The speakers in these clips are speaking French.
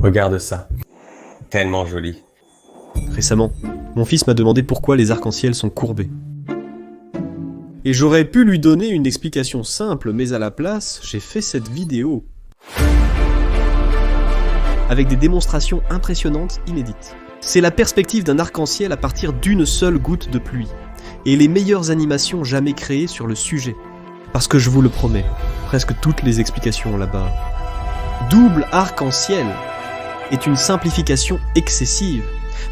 Regarde ça. Tellement joli. Récemment, mon fils m'a demandé pourquoi les arcs-en-ciel sont courbés. Et j'aurais pu lui donner une explication simple, mais à la place, j'ai fait cette vidéo. Avec des démonstrations impressionnantes, inédites. C'est la perspective d'un arc-en-ciel à partir d'une seule goutte de pluie. Et les meilleures animations jamais créées sur le sujet. Parce que je vous le promets, presque toutes les explications là-bas. Double arc-en-ciel est une simplification excessive.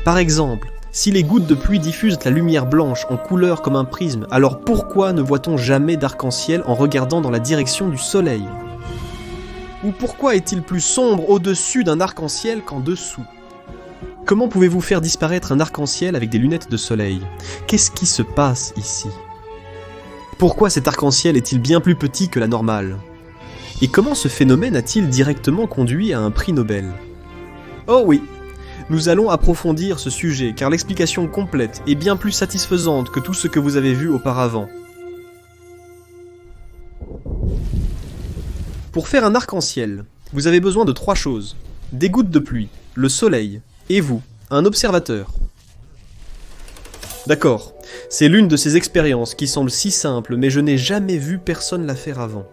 Par exemple, si les gouttes de pluie diffusent la lumière blanche en couleur comme un prisme, alors pourquoi ne voit-on jamais d'arc-en-ciel en regardant dans la direction du soleil ? Ou pourquoi est-il plus sombre au-dessus d'un arc-en-ciel qu'en dessous ? Comment pouvez-vous faire disparaître un arc-en-ciel avec des lunettes de soleil ? Qu'est-ce qui se passe ici ? Pourquoi cet arc-en-ciel est-il bien plus petit que la normale ? Et comment ce phénomène a-t-il directement conduit à un prix Nobel ? Oh oui, nous allons approfondir ce sujet car l'explication complète est bien plus satisfaisante que tout ce que vous avez vu auparavant. Pour faire un arc-en-ciel, vous avez besoin de 3 choses. Des gouttes de pluie, le soleil, et vous, un observateur. D'accord, c'est l'une de ces expériences qui semble si simple, mais je n'ai jamais vu personne la faire avant.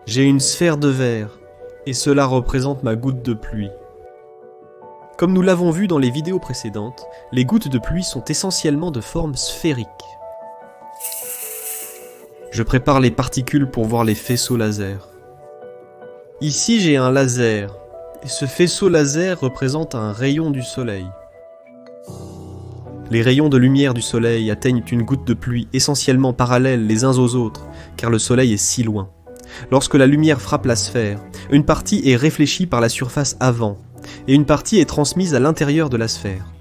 J'ai une sphère de verre, et cela représente ma goutte de pluie. Comme nous l'avons vu dans les vidéos précédentes, les gouttes de pluie sont essentiellement de forme sphérique. Je prépare les particules pour voir les faisceaux laser. Ici j'ai un laser, et ce faisceau laser représente un rayon du soleil. Les rayons de lumière du soleil atteignent une goutte de pluie essentiellement parallèles les uns aux autres, car le soleil est si loin. Lorsque la lumière frappe la sphère, une partie est réfléchie par la surface avant, et une partie est transmise à l'intérieur de la sphère.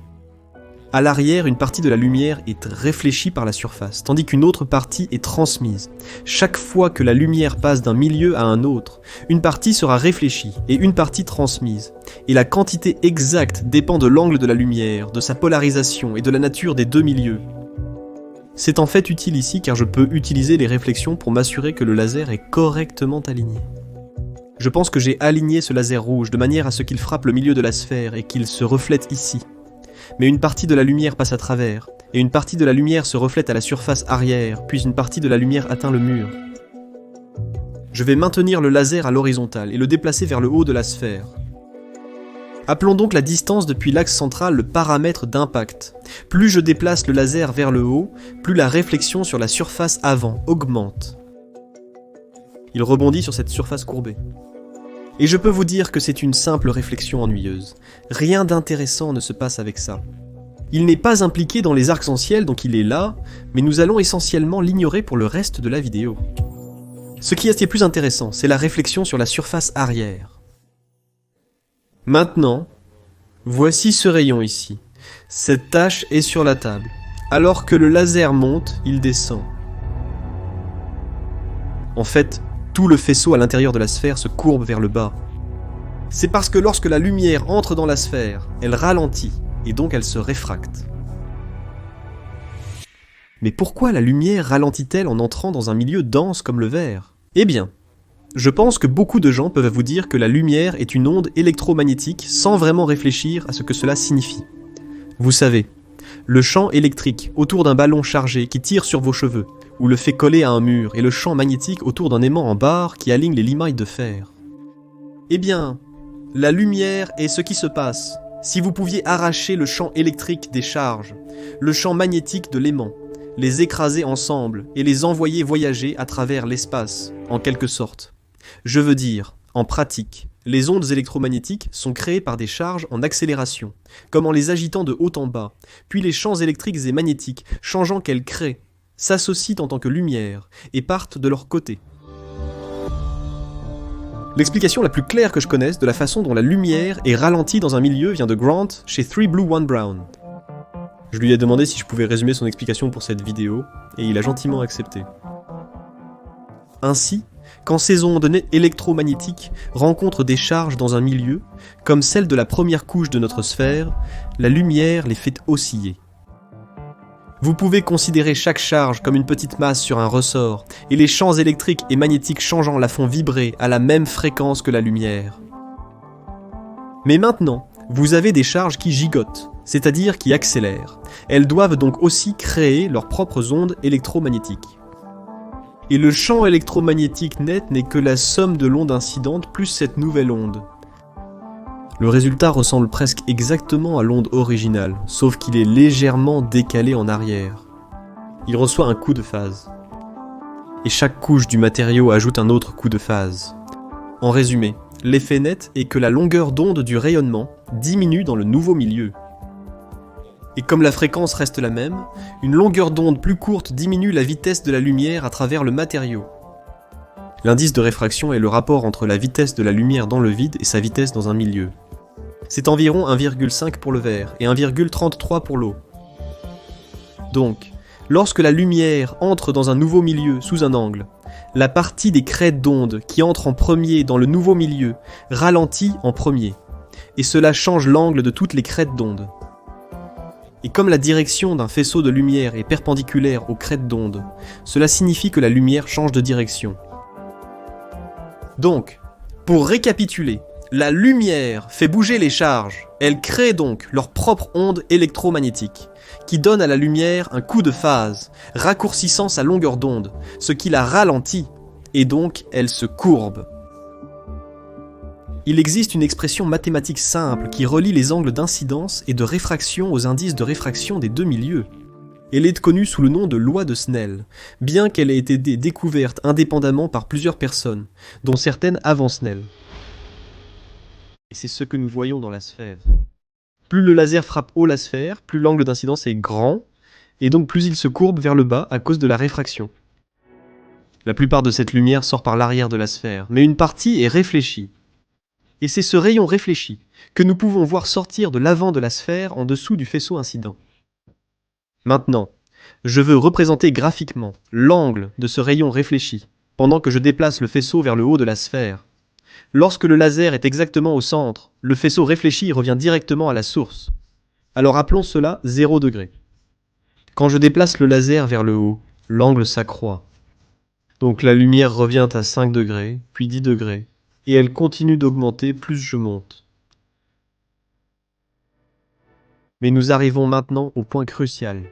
À l'arrière, une partie de la lumière est réfléchie par la surface, tandis qu'une autre partie est transmise. Chaque fois que la lumière passe d'un milieu à un autre, une partie sera réfléchie et une partie transmise. Et la quantité exacte dépend de l'angle de la lumière, de sa polarisation et de la nature des deux milieux. C'est en fait utile ici car je peux utiliser les réflexions pour m'assurer que le laser est correctement aligné. Je pense que j'ai aligné ce laser rouge de manière à ce qu'il frappe le milieu de la sphère et qu'il se reflète ici. Mais une partie de la lumière passe à travers, et une partie de la lumière se reflète à la surface arrière, puis une partie de la lumière atteint le mur. Je vais maintenir le laser à l'horizontale et le déplacer vers le haut de la sphère. Appelons donc la distance depuis l'axe central le paramètre d'impact. Plus je déplace le laser vers le haut, plus la réflexion sur la surface avant augmente. Il rebondit sur cette surface courbée. Et je peux vous dire que c'est une simple réflexion ennuyeuse. Rien d'intéressant ne se passe avec ça. Il n'est pas impliqué dans les arcs-en-ciel, donc il est là, mais nous allons essentiellement l'ignorer pour le reste de la vidéo. Ce qui est plus intéressant, c'est la réflexion sur la surface arrière. Maintenant, voici ce rayon ici. Cette tache est sur la table. Alors que le laser monte, il descend. En fait, tout le faisceau à l'intérieur de la sphère se courbe vers le bas. C'est parce que lorsque la lumière entre dans la sphère, elle ralentit, et donc elle se réfracte. Mais pourquoi la lumière ralentit-elle en entrant dans un milieu dense comme le verre ? Eh bien, je pense que beaucoup de gens peuvent vous dire que la lumière est une onde électromagnétique sans vraiment réfléchir à ce que cela signifie. Vous savez, le champ électrique autour d'un ballon chargé qui tire sur vos cheveux, ou le fait coller à un mur, et le champ magnétique autour d'un aimant en barre qui aligne les limailles de fer. Eh bien, la lumière est ce qui se passe si vous pouviez arracher le champ électrique des charges, le champ magnétique de l'aimant, les écraser ensemble et les envoyer voyager à travers l'espace, en quelque sorte. Je veux dire, en pratique, les ondes électromagnétiques sont créées par des charges en accélération, comme en les agitant de haut en bas, puis les champs électriques et magnétiques, changeant qu'elles créent, s'associent en tant que lumière et partent de leur côté. L'explication la plus claire que je connaisse de la façon dont la lumière est ralentie dans un milieu vient de Grant chez 3 Blue 1 Brown. Je lui ai demandé si je pouvais résumer son explication pour cette vidéo, et il a gentiment accepté. Ainsi, quand ces ondes électromagnétiques rencontrent des charges dans un milieu, comme celle de la première couche de notre sphère, la lumière les fait osciller. Vous pouvez considérer chaque charge comme une petite masse sur un ressort, et les champs électriques et magnétiques changeants la font vibrer à la même fréquence que la lumière. Mais maintenant, vous avez des charges qui gigotent, c'est-à-dire qui accélèrent. Elles doivent donc aussi créer leurs propres ondes électromagnétiques. Et le champ électromagnétique net n'est que la somme de l'onde incidente plus cette nouvelle onde. Le résultat ressemble presque exactement à l'onde originale, sauf qu'il est légèrement décalé en arrière. Il reçoit un coup de phase. Et chaque couche du matériau ajoute un autre coup de phase. En résumé, l'effet net est que la longueur d'onde du rayonnement diminue dans le nouveau milieu. Et comme la fréquence reste la même, une longueur d'onde plus courte diminue la vitesse de la lumière à travers le matériau. L'indice de réfraction est le rapport entre la vitesse de la lumière dans le vide et sa vitesse dans un milieu. C'est environ 1,5 pour le verre et 1,33 pour l'eau. Donc, lorsque la lumière entre dans un nouveau milieu sous un angle, la partie des crêtes d'onde qui entre en premier dans le nouveau milieu ralentit en premier, et cela change l'angle de toutes les crêtes d'onde. Et comme la direction d'un faisceau de lumière est perpendiculaire aux crêtes d'onde, cela signifie que la lumière change de direction. Donc, pour récapituler, la lumière fait bouger les charges, elle crée donc leur propre onde électromagnétique, qui donne à la lumière un coup de phase, raccourcissant sa longueur d'onde, ce qui la ralentit, et donc elle se courbe. Il existe une expression mathématique simple qui relie les angles d'incidence et de réfraction aux indices de réfraction des deux milieux. Elle est connue sous le nom de loi de Snell, bien qu'elle ait été découverte indépendamment par plusieurs personnes, dont certaines avant Snell. Et c'est ce que nous voyons dans la sphère. Plus le laser frappe haut la sphère, plus l'angle d'incidence est grand, et donc plus il se courbe vers le bas à cause de la réfraction. La plupart de cette lumière sort par l'arrière de la sphère, mais une partie est réfléchie. Et c'est ce rayon réfléchi que nous pouvons voir sortir de l'avant de la sphère en dessous du faisceau incident. Maintenant, je veux représenter graphiquement l'angle de ce rayon réfléchi, pendant que je déplace le faisceau vers le haut de la sphère. Lorsque le laser est exactement au centre, le faisceau réfléchi revient directement à la source. Alors appelons cela 0 degré. Quand je déplace le laser vers le haut, l'angle s'accroît. Donc la lumière revient à 5 degrés, puis 10 degrés, et elle continue d'augmenter plus je monte. Mais nous arrivons maintenant au point crucial.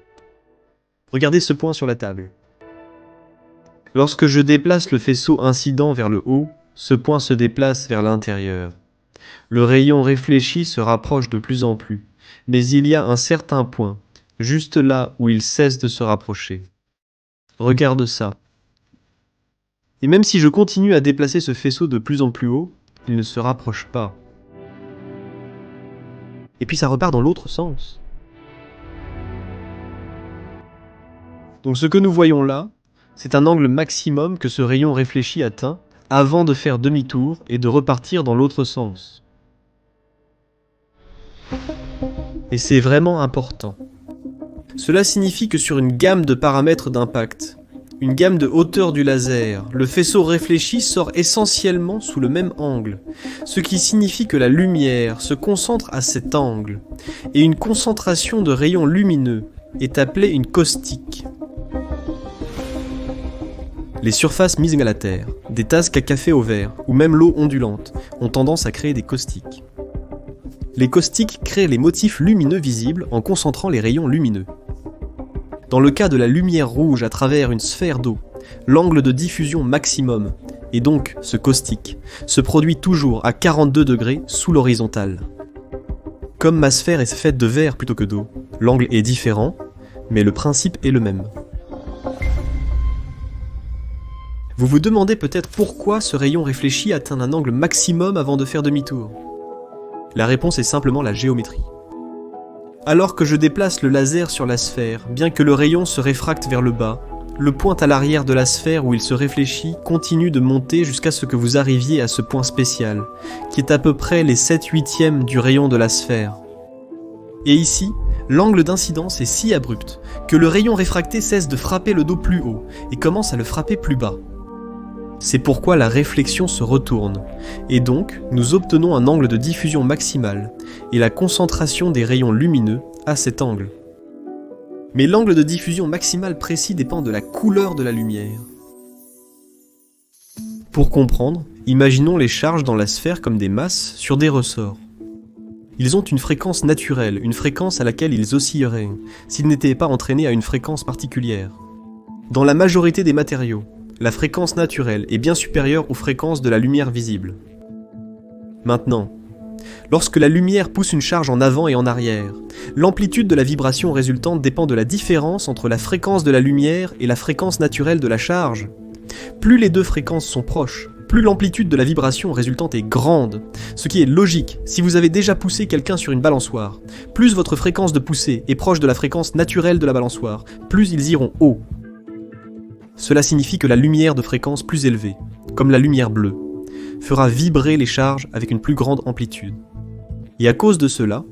Regardez ce point sur la table. Lorsque je déplace le faisceau incident vers le haut, ce point se déplace vers l'intérieur. Le rayon réfléchi se rapproche de plus en plus, mais il y a un certain point, juste là où il cesse de se rapprocher. Regarde ça. Et même si je continue à déplacer ce faisceau de plus en plus haut, il ne se rapproche pas. Et puis ça repart dans l'autre sens. Donc ce que nous voyons là, c'est un angle maximum que ce rayon réfléchi atteint avant de faire demi-tour et de repartir dans l'autre sens. Et c'est vraiment important. Cela signifie que sur une gamme de paramètres d'impact, une gamme de hauteur du laser, le faisceau réfléchi sort essentiellement sous le même angle, ce qui signifie que la lumière se concentre à cet angle, et une concentration de rayons lumineux est appelée une caustique. Les surfaces mises à la terre, des tasses à café au verre, ou même l'eau ondulante, ont tendance à créer des caustiques. Les caustiques créent les motifs lumineux visibles en concentrant les rayons lumineux. Dans le cas de la lumière rouge à travers une sphère d'eau, l'angle de diffusion maximum, et donc ce caustique, se produit toujours à 42 degrés sous l'horizontale. Comme ma sphère est faite de verre plutôt que d'eau, l'angle est différent, mais le principe est le même. Vous vous demandez peut-être pourquoi ce rayon réfléchi atteint un angle maximum avant de faire demi-tour. La réponse est simplement la géométrie. Alors que je déplace le laser sur la sphère, bien que le rayon se réfracte vers le bas, le point à l'arrière de la sphère où il se réfléchit continue de monter jusqu'à ce que vous arriviez à ce point spécial, qui est à peu près les 7/8 du rayon de la sphère. Et ici, l'angle d'incidence est si abrupt que le rayon réfracté cesse de frapper le dos plus haut et commence à le frapper plus bas. C'est pourquoi la réflexion se retourne, et donc nous obtenons un angle de diffusion maximal et la concentration des rayons lumineux à cet angle. Mais l'angle de diffusion maximal précis dépend de la couleur de la lumière. Pour comprendre, imaginons les charges dans la sphère comme des masses sur des ressorts. Ils ont une fréquence naturelle, une fréquence à laquelle ils oscilleraient, s'ils n'étaient pas entraînés à une fréquence particulière. Dans la majorité des matériaux, la fréquence naturelle est bien supérieure aux fréquences de la lumière visible. Maintenant, lorsque la lumière pousse une charge en avant et en arrière, l'amplitude de la vibration résultante dépend de la différence entre la fréquence de la lumière et la fréquence naturelle de la charge. Plus les deux fréquences sont proches, plus l'amplitude de la vibration résultante est grande, ce qui est logique si vous avez déjà poussé quelqu'un sur une balançoire. Plus votre fréquence de poussée est proche de la fréquence naturelle de la balançoire, plus ils iront haut. Cela signifie que la lumière de fréquence plus élevée, comme la lumière bleue, fera vibrer les charges avec une plus grande amplitude. Et à cause de cela,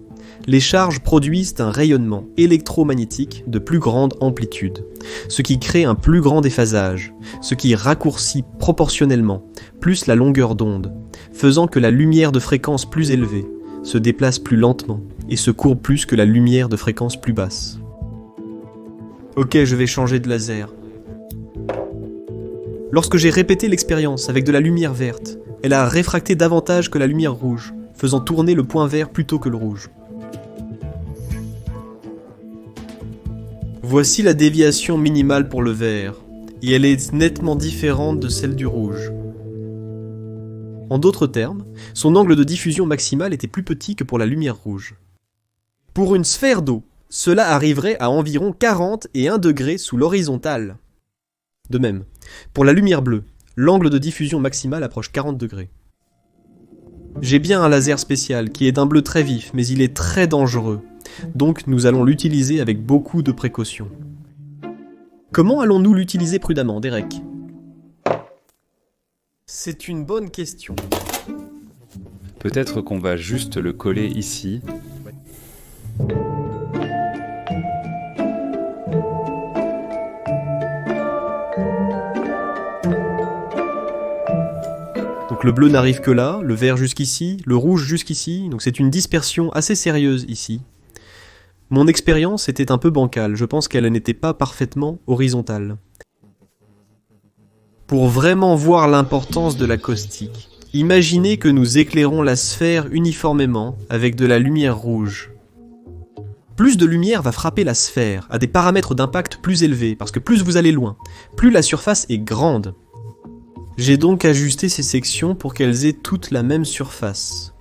les charges produisent un rayonnement électromagnétique de plus grande amplitude, ce qui crée un plus grand déphasage, ce qui raccourcit proportionnellement plus la longueur d'onde, faisant que la lumière de fréquence plus élevée se déplace plus lentement et se courbe plus que la lumière de fréquence plus basse. Ok, je vais changer de laser. Lorsque j'ai répété l'expérience avec de la lumière verte, elle a réfracté davantage que la lumière rouge, faisant tourner le point vert plutôt que le rouge. Voici la déviation minimale pour le vert, et elle est nettement différente de celle du rouge. En d'autres termes, son angle de diffusion maximal était plus petit que pour la lumière rouge. Pour une sphère d'eau, cela arriverait à environ 41 degrés sous l'horizontale. De même, pour la lumière bleue, l'angle de diffusion maximal approche 40 degrés. J'ai bien un laser spécial qui est d'un bleu très vif, mais il est très dangereux, donc nous allons l'utiliser avec beaucoup de précautions. Comment allons-nous l'utiliser prudemment, Derek ? C'est une bonne question. Peut-être qu'on va juste le coller ici. Donc le bleu n'arrive que là, le vert jusqu'ici, le rouge jusqu'ici, donc c'est une dispersion assez sérieuse ici. Mon expérience était un peu bancale, je pense qu'elle n'était pas parfaitement horizontale. Pour vraiment voir l'importance de la caustique, imaginez que nous éclairons la sphère uniformément avec de la lumière rouge. Plus de lumière va frapper la sphère, à des paramètres d'impact plus élevés, parce que plus vous allez loin, plus la surface est grande. J'ai donc ajusté ces sections pour qu'elles aient toutes la même surface.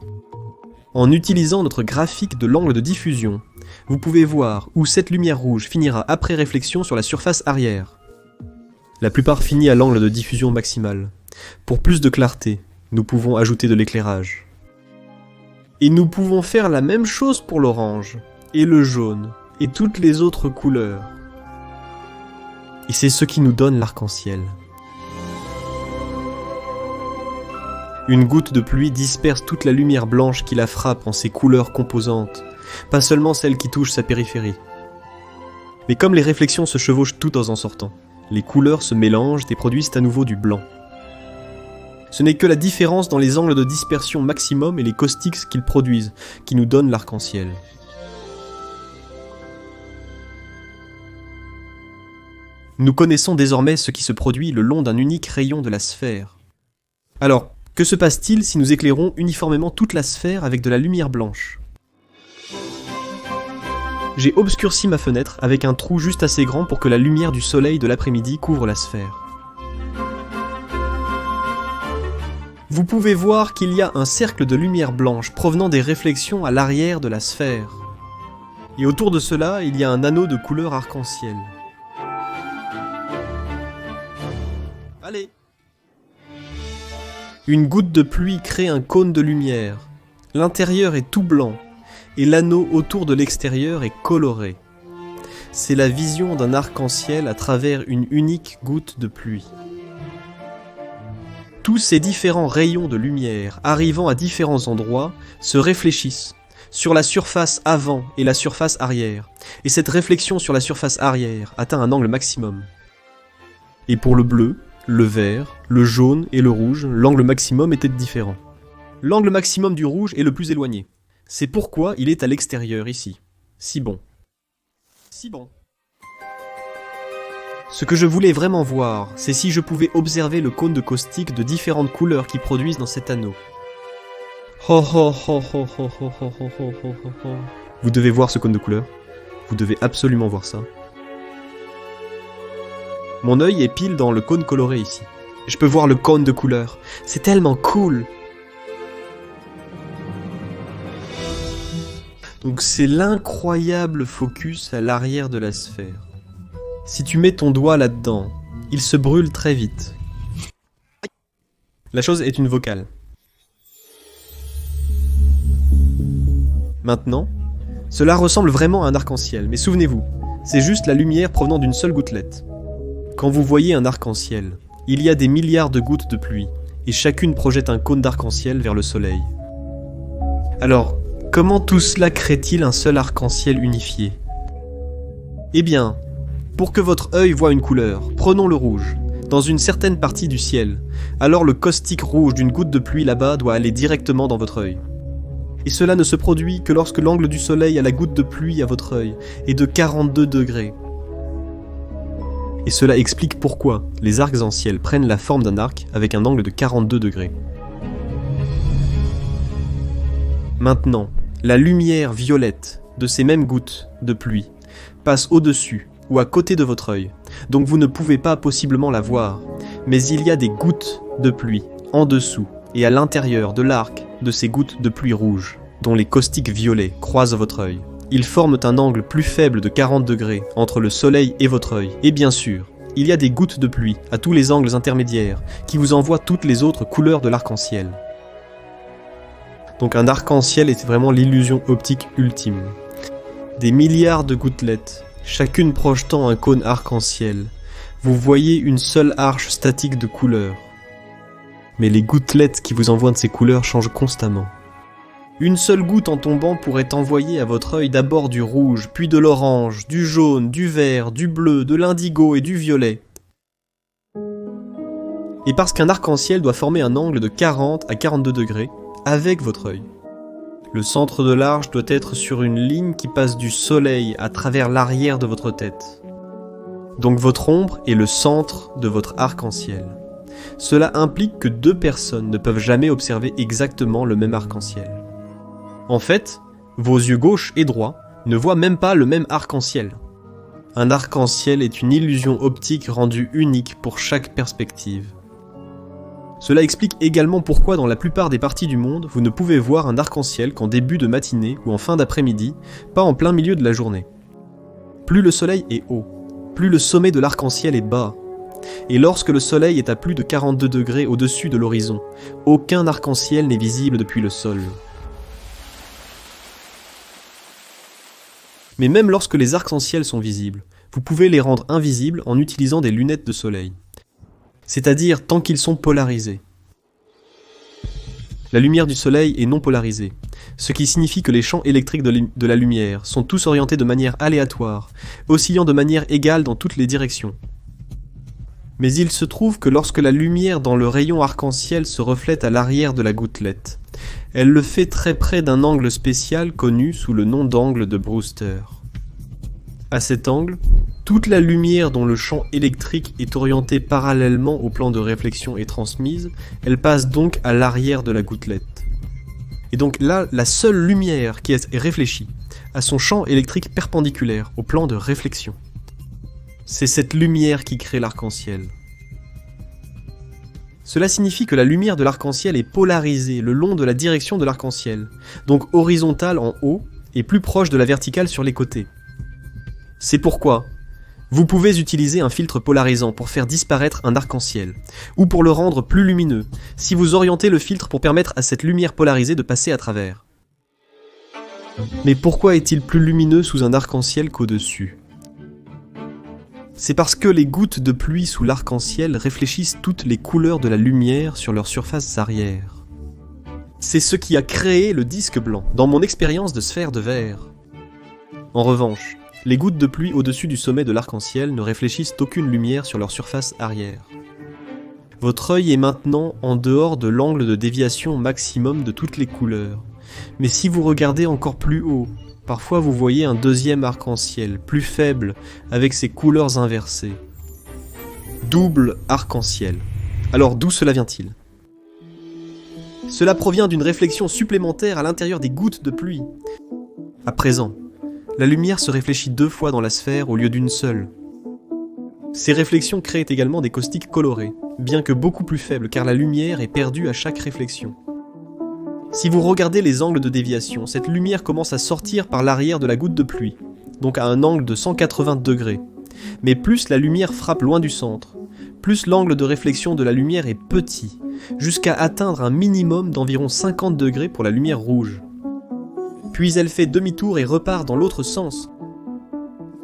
En utilisant notre graphique de l'angle de diffusion, vous pouvez voir où cette lumière rouge finira après réflexion sur la surface arrière. La plupart finit à l'angle de diffusion maximal. Pour plus de clarté, nous pouvons ajouter de l'éclairage. Et nous pouvons faire la même chose pour l'orange, et le jaune, et toutes les autres couleurs. Et c'est ce qui nous donne l'arc-en-ciel. Une goutte de pluie disperse toute la lumière blanche qui la frappe en ses couleurs composantes, pas seulement celle qui touche sa périphérie. Mais comme les réflexions se chevauchent toutes en sortant, les couleurs se mélangent et produisent à nouveau du blanc. Ce n'est que la différence dans les angles de dispersion maximum et les caustiques qu'ils produisent qui nous donnent l'arc-en-ciel. Nous connaissons désormais ce qui se produit le long d'un unique rayon de la sphère. Alors, que se passe-t-il si nous éclairons uniformément toute la sphère avec de la lumière blanche ? J'ai obscurci ma fenêtre avec un trou juste assez grand pour que la lumière du soleil de l'après-midi couvre la sphère. Vous pouvez voir qu'il y a un cercle de lumière blanche provenant des réflexions à l'arrière de la sphère. Et autour de cela, il y a un anneau de couleur arc-en-ciel. Allez ! Une goutte de pluie crée un cône de lumière. L'intérieur est tout blanc, et l'anneau autour de l'extérieur est coloré. C'est la vision d'un arc-en-ciel à travers une unique goutte de pluie. Tous ces différents rayons de lumière, arrivant à différents endroits, se réfléchissent sur la surface avant et la surface arrière, et cette réflexion sur la surface arrière atteint un angle maximum. Et pour le bleu, le vert, le jaune et le rouge, l'angle maximum était différent. L'angle maximum du rouge est le plus éloigné. C'est pourquoi il est à l'extérieur ici. Si bon. Si bon. Ce que je voulais vraiment voir, c'est si je pouvais observer le cône de caustique de différentes couleurs qui produisent dans cet anneau. Ho, ho, ho, ho, ho, ho, ho, ho, ho, ho, ho. Vous devez voir ce cône de couleur. Vous devez absolument voir ça. Mon œil est pile dans le cône coloré ici. Je peux voir le cône de couleur. C'est tellement cool. Donc c'est l'incroyable focus à l'arrière de la sphère. Si tu mets ton doigt là-dedans, il se brûle très vite. La chose est une vocale. Maintenant, cela ressemble vraiment à un arc-en-ciel, mais souvenez-vous, c'est juste la lumière provenant d'une seule gouttelette. Quand vous voyez un arc-en-ciel, il y a des milliards de gouttes de pluie, et chacune projette un cône d'arc-en-ciel vers le soleil. Alors, comment tout cela crée-t-il un seul arc-en-ciel unifié ? Eh bien, pour que votre œil voie une couleur, prenons le rouge, dans une certaine partie du ciel, alors le caustique rouge d'une goutte de pluie là-bas doit aller directement dans votre œil. Et cela ne se produit que lorsque l'angle du soleil à la goutte de pluie à votre œil est de 42 degrés. Et cela explique pourquoi les arcs-en-ciel prennent la forme d'un arc avec un angle de 42 degrés. Maintenant, la lumière violette de ces mêmes gouttes de pluie passe au-dessus ou à côté de votre œil, donc vous ne pouvez pas possiblement la voir, mais il y a des gouttes de pluie en dessous et à l'intérieur de l'arc de ces gouttes de pluie rouge, dont les caustiques violets croisent votre œil. Ils forment un angle plus faible de 40 degrés entre le soleil et votre œil, et bien sûr, il y a des gouttes de pluie à tous les angles intermédiaires qui vous envoient toutes les autres couleurs de l'arc-en-ciel. Donc un arc-en-ciel est vraiment l'illusion optique ultime. Des milliards de gouttelettes, chacune projetant un cône arc-en-ciel, vous voyez une seule arche statique de couleurs. Mais les gouttelettes qui vous envoient de ces couleurs changent constamment. Une seule goutte en tombant pourrait envoyer à votre œil d'abord du rouge, puis de l'orange, du jaune, du vert, du bleu, de l'indigo et du violet. Et parce qu'un arc-en-ciel doit former un angle de 40 à 42 degrés avec votre œil. Le centre de l'arche doit être sur une ligne qui passe du soleil à travers l'arrière de votre tête. Donc votre ombre est le centre de votre arc-en-ciel. Cela implique que deux personnes ne peuvent jamais observer exactement le même arc-en-ciel. En fait, vos yeux gauche et droit ne voient même pas le même arc-en-ciel. Un arc-en-ciel est une illusion optique rendue unique pour chaque perspective. Cela explique également pourquoi dans la plupart des parties du monde, vous ne pouvez voir un arc-en-ciel qu'en début de matinée ou en fin d'après-midi, pas en plein milieu de la journée. Plus le soleil est haut, plus le sommet de l'arc-en-ciel est bas. Et lorsque le soleil est à plus de 42 degrés au-dessus de l'horizon, aucun arc-en-ciel n'est visible depuis le sol. Mais même lorsque les arcs-en-ciel sont visibles, vous pouvez les rendre invisibles en utilisant des lunettes de soleil. C'est-à-dire tant qu'ils sont polarisés. La lumière du soleil est non polarisée, ce qui signifie que les champs électriques de la lumière sont tous orientés de manière aléatoire, oscillant de manière égale dans toutes les directions. Mais il se trouve que lorsque la lumière dans le rayon arc-en-ciel se reflète à l'arrière de la gouttelette, elle le fait très près d'un angle spécial connu sous le nom d'angle de Brewster. À cet angle, toute la lumière dont le champ électrique est orienté parallèlement au plan de réflexion est transmise, elle passe donc à l'arrière de la gouttelette. Et donc là, la seule lumière qui est réfléchie a son champ électrique perpendiculaire au plan de réflexion. C'est cette lumière qui crée l'arc-en-ciel. Cela signifie que la lumière de l'arc-en-ciel est polarisée le long de la direction de l'arc-en-ciel, donc horizontale en haut et plus proche de la verticale sur les côtés. C'est pourquoi vous pouvez utiliser un filtre polarisant pour faire disparaître un arc-en-ciel, ou pour le rendre plus lumineux, si vous orientez le filtre pour permettre à cette lumière polarisée de passer à travers. Mais pourquoi est-il plus lumineux sous un arc-en-ciel qu'au-dessus ? C'est parce que les gouttes de pluie sous l'arc-en-ciel réfléchissent toutes les couleurs de la lumière sur leur surface arrière. C'est ce qui a créé le disque blanc, dans mon expérience de sphère de verre. En revanche, les gouttes de pluie au-dessus du sommet de l'arc-en-ciel ne réfléchissent aucune lumière sur leur surface arrière. Votre œil est maintenant en dehors de l'angle de déviation maximum de toutes les couleurs. Mais si vous regardez encore plus haut, parfois vous voyez un deuxième arc-en-ciel, plus faible, avec ses couleurs inversées. Double arc-en-ciel. Alors d'où cela vient-il ? Cela provient d'une réflexion supplémentaire à l'intérieur des gouttes de pluie. À présent, la lumière se réfléchit 2 fois dans la sphère au lieu d'une seule. Ces réflexions créent également des caustiques colorés, bien que beaucoup plus faibles car la lumière est perdue à chaque réflexion. Si vous regardez les angles de déviation, cette lumière commence à sortir par l'arrière de la goutte de pluie, donc à un angle de 180 degrés. Mais plus la lumière frappe loin du centre, plus l'angle de réflexion de la lumière est petit, jusqu'à atteindre un minimum d'environ 50 degrés pour la lumière rouge. Puis elle fait demi-tour et repart dans l'autre sens.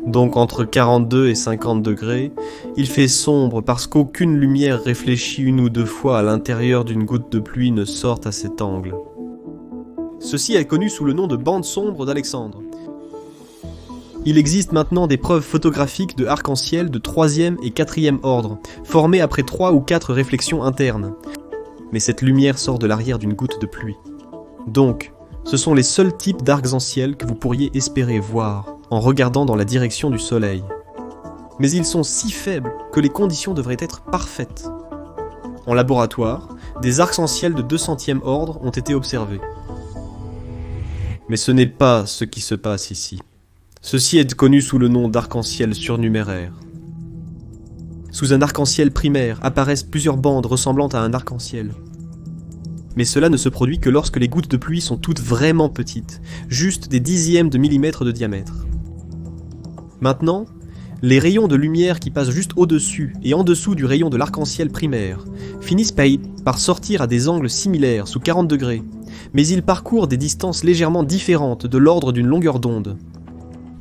Donc entre 42 et 50 degrés, il fait sombre parce qu'aucune lumière réfléchie 1 ou 2 fois à l'intérieur d'une goutte de pluie ne sort à cet angle. Ceci est connu sous le nom de bande sombre d'Alexandre. Il existe maintenant des preuves photographiques de arc-en-ciel de 3e et 4e ordre, formées après 3 ou 4 réflexions internes. Mais cette lumière sort de l'arrière d'une goutte de pluie. Donc, ce sont les seuls types d'arcs-en-ciel que vous pourriez espérer voir en regardant dans la direction du soleil. Mais ils sont si faibles que les conditions devraient être parfaites. En laboratoire, des arcs-en-ciel de 200e ordre ont été observés. Mais ce n'est pas ce qui se passe ici. Ceci est connu sous le nom d'arc-en-ciel surnuméraire. Sous un arc-en-ciel primaire apparaissent plusieurs bandes ressemblant à un arc-en-ciel. Mais cela ne se produit que lorsque les gouttes de pluie sont toutes vraiment petites, juste des dixièmes de millimètres de diamètre. Maintenant, les rayons de lumière qui passent juste au-dessus et en dessous du rayon de l'arc-en-ciel primaire finissent par sortir à des angles similaires sous 40 degrés, mais ils parcourent des distances légèrement différentes de l'ordre d'une longueur d'onde.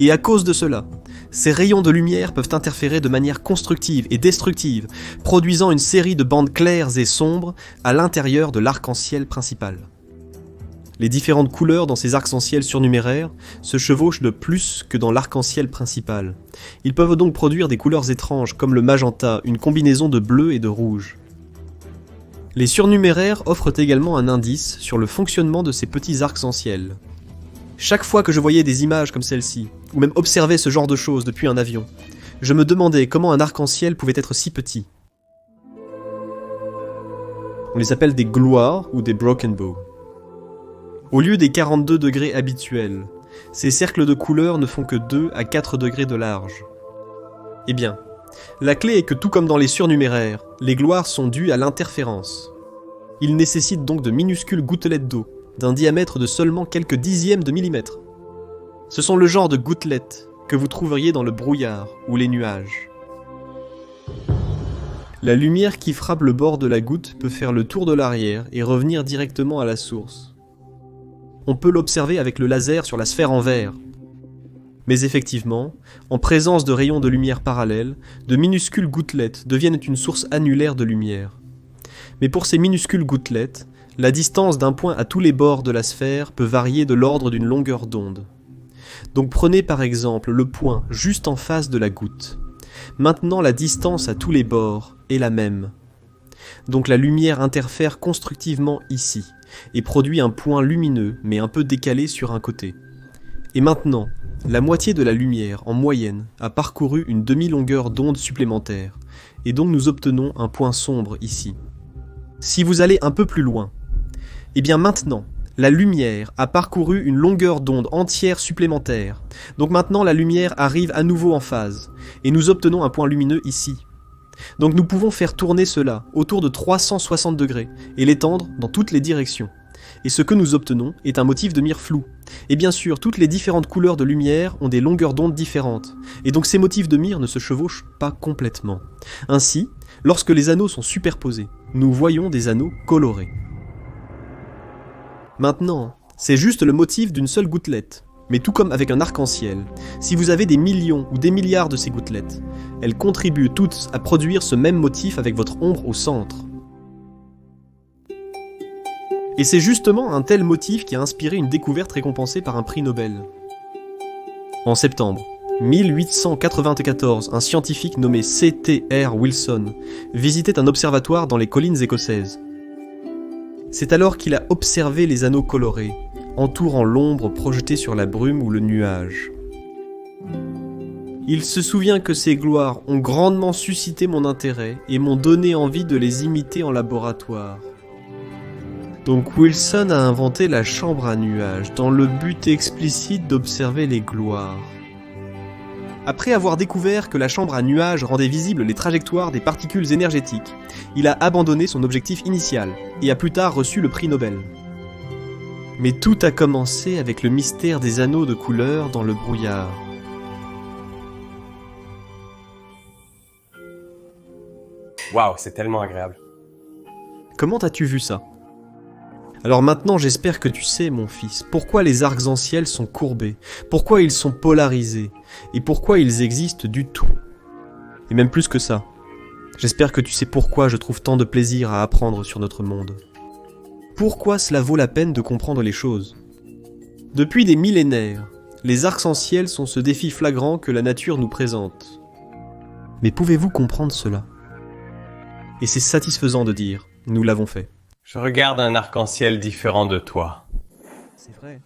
Et à cause de cela, ces rayons de lumière peuvent interférer de manière constructive et destructive, produisant une série de bandes claires et sombres à l'intérieur de l'arc-en-ciel principal. Les différentes couleurs dans ces arcs-en-ciel surnuméraires se chevauchent de plus que dans l'arc-en-ciel principal. Ils peuvent donc produire des couleurs étranges comme le magenta, une combinaison de bleu et de rouge. Les surnuméraires offrent également un indice sur le fonctionnement de ces petits arcs-en-ciel. Chaque fois que je voyais des images comme celle-ci, ou même observais ce genre de choses depuis un avion, je me demandais comment un arc-en-ciel pouvait être si petit. On les appelle des gloires ou des broken bow. Au lieu des 42 degrés habituels, ces cercles de couleurs ne font que 2 à 4 degrés de large. Eh bien, la clé est que tout comme dans les surnuméraires, les gloires sont dues à l'interférence. Ils nécessitent donc de minuscules gouttelettes d'eau, d'un diamètre de seulement quelques dixièmes de millimètre. Ce sont le genre de gouttelettes que vous trouveriez dans le brouillard ou les nuages. La lumière qui frappe le bord de la goutte peut faire le tour de l'arrière et revenir directement à la source. On peut l'observer avec le laser sur la sphère en verre. Mais effectivement, en présence de rayons de lumière parallèles, de minuscules gouttelettes deviennent une source annulaire de lumière. Mais pour ces minuscules gouttelettes, la distance d'un point à tous les bords de la sphère peut varier de l'ordre d'une longueur d'onde. Donc prenez par exemple le point juste en face de la goutte. Maintenant la distance à tous les bords est la même. Donc la lumière interfère constructivement ici, et produit un point lumineux mais un peu décalé sur un côté. Et maintenant, la moitié de la lumière, en moyenne, a parcouru une demi-longueur d'onde supplémentaire, et donc nous obtenons un point sombre ici. Si vous allez un peu plus loin, et bien maintenant, la lumière a parcouru une longueur d'onde entière supplémentaire, donc maintenant la lumière arrive à nouveau en phase, et nous obtenons un point lumineux ici. Donc nous pouvons faire tourner cela autour de 360 degrés, et l'étendre dans toutes les directions. Et ce que nous obtenons est un motif de mire flou. Et bien sûr, toutes les différentes couleurs de lumière ont des longueurs d'onde différentes, et donc ces motifs de mire ne se chevauchent pas complètement. Ainsi, lorsque les anneaux sont superposés, nous voyons des anneaux colorés. Maintenant, c'est juste le motif d'une seule gouttelette. Mais tout comme avec un arc-en-ciel, si vous avez des millions ou des milliards de ces gouttelettes, elles contribuent toutes à produire ce même motif avec votre ombre au centre. Et c'est justement un tel motif qui a inspiré une découverte récompensée par un prix Nobel. En septembre 1894, un scientifique nommé C.T.R. Wilson visitait un observatoire dans les collines écossaises. C'est alors qu'il a observé les anneaux colorés, entourant l'ombre projetée sur la brume ou le nuage. Il se souvient que ces gloires ont grandement suscité mon intérêt et m'ont donné envie de les imiter en laboratoire. Donc Wilson a inventé la chambre à nuages, dans le but explicite d'observer les gloires. Après avoir découvert que la chambre à nuages rendait visibles les trajectoires des particules énergétiques, il a abandonné son objectif initial, et a plus tard reçu le prix Nobel. Mais tout a commencé avec le mystère des anneaux de couleur dans le brouillard. Waouh, c'est tellement agréable. Comment as-tu vu ça ? Alors maintenant, j'espère que tu sais, mon fils, pourquoi les arcs-en-ciel sont courbés, pourquoi ils sont polarisés, et pourquoi ils existent du tout. Et même plus que ça. J'espère que tu sais pourquoi je trouve tant de plaisir à apprendre sur notre monde. Pourquoi cela vaut la peine de comprendre les choses. Depuis des millénaires, les arcs-en-ciel sont ce défi flagrant que la nature nous présente. Mais pouvez-vous comprendre cela ? Et c'est satisfaisant de dire, nous l'avons fait. Je regarde un arc-en-ciel différent de toi. C'est vrai.